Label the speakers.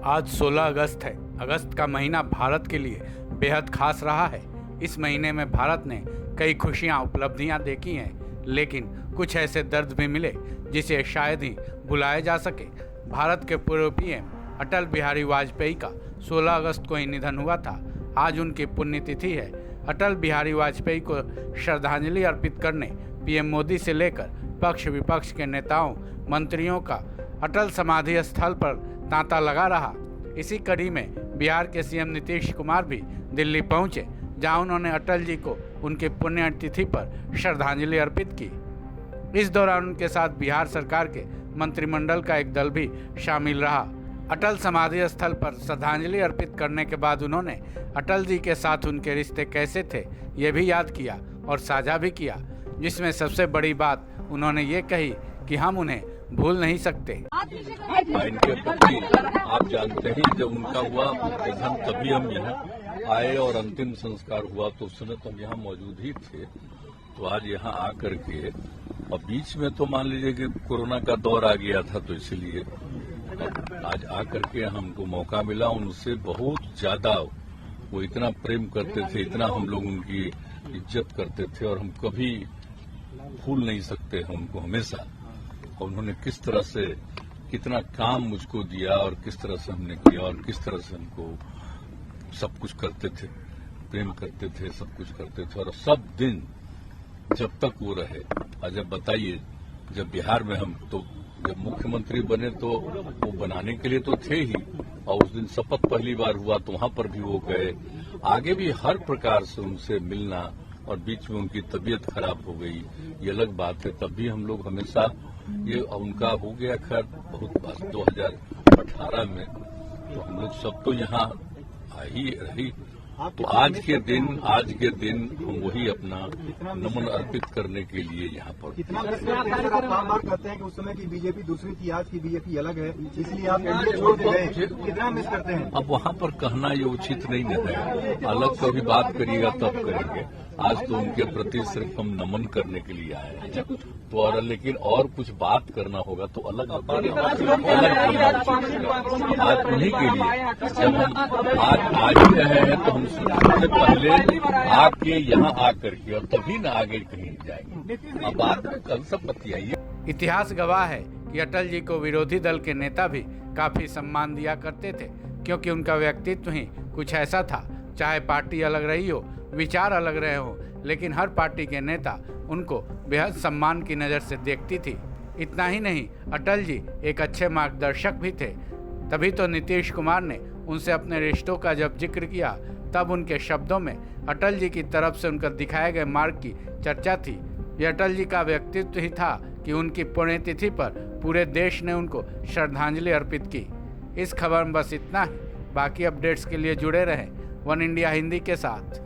Speaker 1: आज 16 अगस्त है। अगस्त का महीना भारत के लिए बेहद खास रहा है। इस महीने में भारत ने कई खुशियां उपलब्धियां देखी हैं, लेकिन कुछ ऐसे दर्द भी मिले जिसे शायद ही भुलाया जा सके। भारत के पूर्व पीएम अटल बिहारी वाजपेयी का 16 अगस्त को ही निधन हुआ था। आज उनकी पुण्यतिथि है। अटल बिहारी वाजपेयी को श्रद्धांजलि अर्पित करने पीएम मोदी से लेकर पक्ष विपक्ष के नेताओं मंत्रियों का अटल समाधि स्थल पर तांता लगा रहा। इसी कड़ी में बिहार के सीएम नीतीश कुमार भी दिल्ली पहुंचे, जहां उन्होंने अटल जी को उनकी पुण्यतिथि पर श्रद्धांजलि अर्पित की। इस दौरान उनके साथ बिहार सरकार के मंत्रिमंडल का एक दल भी शामिल रहा। अटल समाधि स्थल पर श्रद्धांजलि अर्पित करने के बाद उन्होंने अटल जी के साथ उनके रिश्ते कैसे थे ये भी याद किया और साझा भी किया, जिसमें सबसे बड़ी बात उन्होंने ये कही कि हम उन्हें भूल नहीं सकते।
Speaker 2: इनके प्रति आप जानते हैं, जब उनका हुआ निधन तभी हम यहाँ आए और अंतिम संस्कार हुआ तो उस समय तो हम यहाँ मौजूद ही थे। तो आज यहाँ आकर के और बीच में तो मान लीजिए कि कोरोना का दौर आ गया था, तो इसलिए आज आकर के हमको मौका मिला। उनसे बहुत ज्यादा वो इतना प्रेम करते थे, इतना हम लोग उनकी इज्जत करते थे और हम कभी भूल नहीं सकते हैं उनको हमेशा। और उन्होंने किस तरह से कितना काम मुझको दिया और किस तरह से हमने किया और किस तरह से हमको सब कुछ करते थे, प्रेम करते थे, सब कुछ करते थे। और सब दिन जब तक वो रहे। और जब बताइए, जब बिहार में हम तो जब मुख्यमंत्री बने तो वो बनाने के लिए तो थे ही, और उस दिन शपथ पहली बार हुआ तो वहां पर भी वो गए। आगे भी हर प्रकार से उनसे मिलना, और बीच में उनकी तबीयत खराब हो गई, ये अलग बात है। तब भी हम लोग हमेशा ये उनका हो गया खैर बहुत बात 2018 में, तो हम लोग सब तो यहाँ आ ही रही। तो आज के दिन हम वही अपना नमन अर्पित करने के लिए यहाँ पर।
Speaker 3: कितना बार कहते हैं कि उस समय की बीजेपी दूसरी थी, आज की बीजेपी अलग है, इसलिए आप एनडीए छोड़ के गए, कितना मिस करते हैं?
Speaker 2: अब वहाँ पर कहना ये उचित नहीं है। अलग कभी बात करिएगा तब करेंगे। आज तो उनके प्रति सिर्फ हम नमन करने के लिए आए हैं। तो और लेकिन और कुछ बात करना होगा तो अलग आज उन्हीं के लिए जब हम आज ही रहे हैं तो हम सबसे पहले आपके यहाँ आकर के और तभी न आगे कहीं जाएंगे। अब बात कल सब बतियाइए।
Speaker 1: इतिहास गवाह है कि अटल जी को विरोधी दल के नेता भी काफी सम्मान दिया करते थे, क्योंकि उनका व्यक्तित्व ही कुछ ऐसा था। चाहे पार्टी अलग रही हो, विचार अलग रहे हो, लेकिन हर पार्टी के नेता उनको बेहद सम्मान की नज़र से देखती थी। इतना ही नहीं, अटल जी एक अच्छे मार्गदर्शक भी थे। तभी तो नीतीश कुमार ने उनसे अपने रिश्तों का जब जिक्र किया, तब उनके शब्दों में अटल जी की तरफ से उनका दिखाए गए मार्ग की चर्चा थी। यह अटल जी का व्यक्तित्व ही था कि उनकी पुण्यतिथि पर पूरे देश ने उनको श्रद्धांजलि अर्पित की। इस खबर में बस इतना ही। बाकी अपडेट्स के लिए जुड़े रहें वन इंडिया हिंदी के साथ।